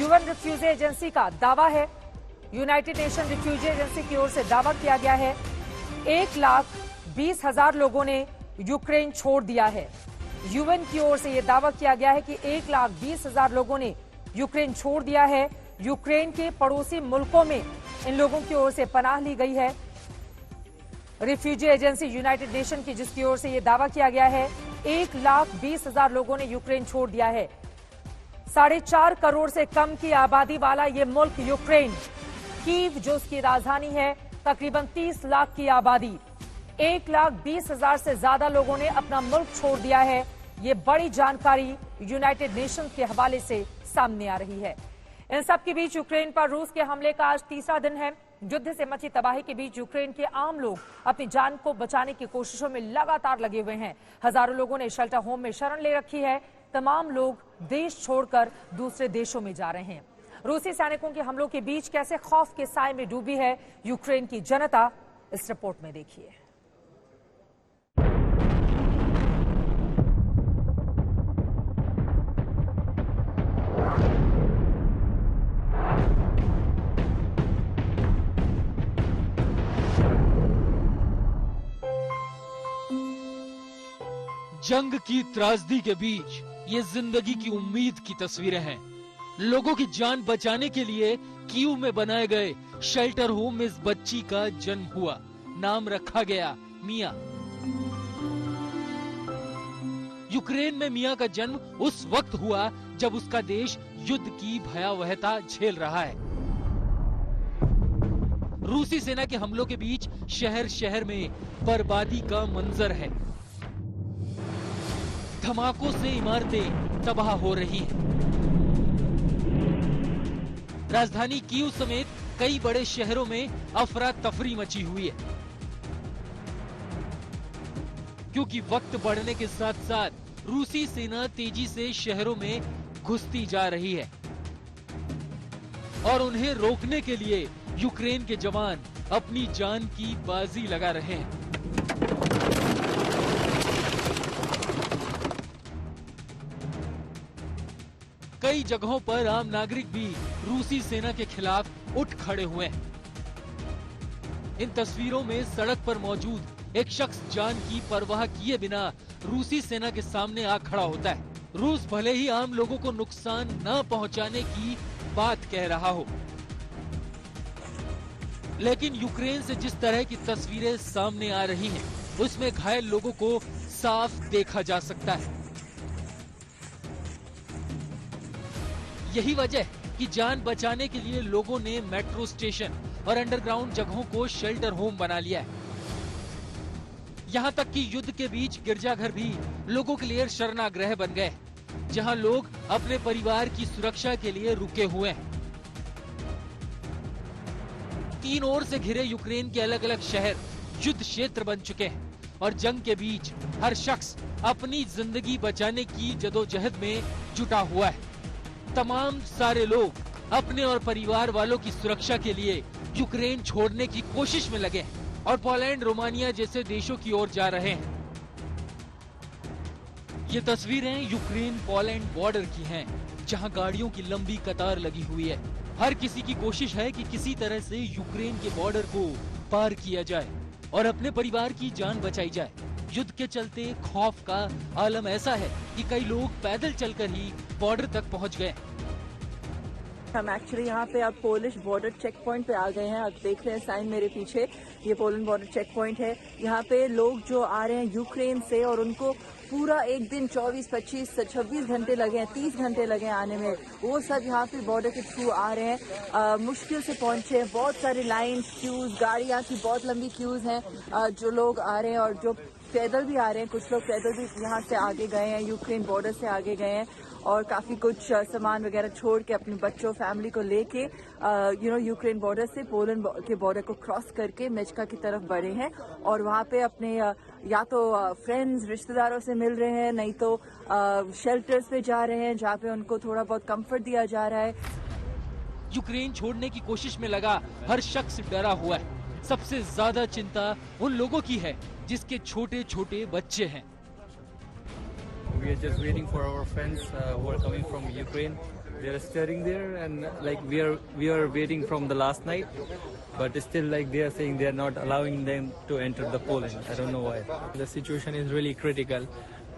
UN refugee agency का दावा है, यूनाइटेड नेशन रिफ्यूजी एजेंसी की ओर से दावा किया गया है 1,20,000 लोगों ने यूक्रेन छोड़ दिया है। यूएन की ओर से यह दावा किया गया है कि 1,20,000 लोगों ने यूक्रेन छोड़ दिया है। यूक्रेन के पड़ोसी मुल्कों में इन लोगों की ओर से पनाह ली गई है। रिफ्यूजी एजेंसी यूनाइटेड नेशन की, जिसकी ओर से यह दावा किया गया है 1,20,000 लोगों ने यूक्रेन छोड़ दिया है। 4.5 करोड़ से कम की आबादी वाला यह मुल्क यूक्रेन, कीव जो उसकी राजधानी है, तकरीबन 30 लाख की आबादी, 1,20,000 से ज्यादा लोगों ने अपना मुल्क छोड़ दिया है। ये बड़ी जानकारी यूनाइटेड नेशंस के हवाले से सामने आ रही है। इन सब के बीच यूक्रेन पर रूस के हमले का आज तीसरा दिन है। युद्ध से मची तबाही के बीच यूक्रेन के आम लोग अपनी जान को बचाने की कोशिशों में लगातार लगे हुए हैं। हजारों लोगों ने शेल्टर होम में शरण ले रखी है। तमाम लोग देश छोड़कर दूसरे देशों में जा रहे हैं। रूसी सैनिकों के हमलों के बीच कैसे खौफ के साए में डूबी है यूक्रेन की जनता, इस रिपोर्ट में देखिए। जंग की त्रासदी के बीच ये जिंदगी की उम्मीद की तस्वीरें हैं। लोगों की जान बचाने के लिए कीव में बनाए गए शेल्टर होम में इस बच्ची का जन्म हुआ। नाम रखा गया मिया। यूक्रेन में मिया का जन्म उस वक्त हुआ जब उसका देश युद्ध की भयावहता झेल रहा है। रूसी सेना के हमलों के बीच शहर शहर में बर्बादी का मंजर है। धमाकों से इमारतें तबाह हो रही हैं। राजधानी कीव समेत कई बड़े शहरों में अफरा तफरी मची हुई है, क्योंकि वक्त बढ़ने के साथ साथ रूसी सेना तेजी से शहरों में घुसती जा रही है और उन्हें रोकने के लिए यूक्रेन के जवान अपनी जान की बाजी लगा रहे हैं। कई जगहों पर आम नागरिक भी रूसी सेना के खिलाफ उठ खड़े हुए हैं। इन तस्वीरों में सड़क पर मौजूद एक शख्स जान की परवाह किए बिना रूसी सेना के सामने आ खड़ा होता है। रूस भले ही आम लोगों को नुकसान न पहुंचाने की बात कह रहा हो, लेकिन यूक्रेन से जिस तरह की तस्वीरें सामने आ रही हैं, उसमें घायल लोगों को साफ देखा जा सकता है। यही वजह कि जान बचाने के लिए लोगों ने मेट्रो स्टेशन और अंडरग्राउंड जगहों को शेल्टर होम बना लिया है। यहाँ तक कि युद्ध के बीच गिरजाघर भी लोगों के लिए शरणागृह बन गए, जहाँ लोग अपने परिवार की सुरक्षा के लिए रुके हुए हैं। तीन ओर से घिरे यूक्रेन के अलग अलग शहर युद्ध क्षेत्र बन चुके हैं और जंग के बीच हर शख्स अपनी जिंदगी बचाने की जदोजहद में जुटा हुआ है। तमाम सारे लोग अपने और परिवार वालों की सुरक्षा के लिए यूक्रेन छोड़ने की कोशिश में लगे हैं और पोलैंड, रोमानिया जैसे देशों की ओर जा रहे हैं। ये तस्वीरें यूक्रेन पोलैंड बॉर्डर की हैं, जहां गाड़ियों की लंबी कतार लगी हुई है। हर किसी की कोशिश है कि किसी तरह से यूक्रेन के बॉर्डर को पार किया जाए और अपने परिवार की जान बचाई जाए। युद्ध के चलते खौफ का आलम ऐसा है कि कई लोग पैदल चलकर ही बॉर्डर तक पहुंच गए। हम एक्चुअली यहाँ पे अब पोलिश बॉर्डर चेक पॉइंट पे आ गए हैं। आप देख रहे हैं साइन मेरे पीछे, ये पोलैंड बॉर्डर चेक पॉइंट है। यहाँ पे लोग जो आ रहे हैं यूक्रेन से और उनको पूरा एक दिन 24, 25, 26 घंटे लगे हैं, 30 घंटे लगे हैं आने में, वो सब यहाँ पे बॉर्डर के थ्रू आ रहे हैं। मुश्किल से पहुंचे हैं। बहुत सारे लाइन क्यूज, गाड़ियाँ की बहुत लंबी क्यूज हैं। जो लोग आ रहे हैं और जो पैदल भी आ रहे हैं, कुछ लोग पैदल भी यहाँ से आगे गए हैं, यूक्रेन बॉर्डर से आगे गए हैं और काफी कुछ सामान वगैरह छोड़ के अपने बच्चों, फैमिली को लेके यूक्रेन बॉर्डर से पोलैंड के बॉर्डर को क्रॉस करके मेचका की तरफ बढ़े हैं और वहाँ पे अपने या तो फ्रेंड्स, रिश्तेदारों से मिल रहे हैं, नहीं तो शेल्टर्स पे जा रहे हैं जहाँ पे उनको थोड़ा बहुत कंफर्ट दिया जा रहा है। यूक्रेन छोड़ने की कोशिश में लगा हर शख्स डरा हुआ है। सबसे ज्यादा चिंता उन लोगों की है जिसके छोटे छोटे बच्चे हैं। We are just waiting for our friends who are coming from Ukraine They are staring there, and like we are waiting from the last night, but still like they are saying they are not allowing them to enter the Poland. I don't know why. The situation is really critical.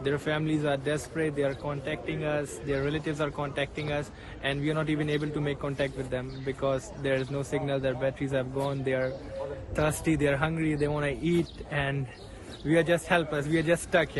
Their families are desperate. They are contacting us. Their relatives are contacting us, and we are not even able to make contact with them because there is no signal. Their batteries have gone. They are thirsty. They are hungry. They want to eat, and we are just helpless. We are just stuck here.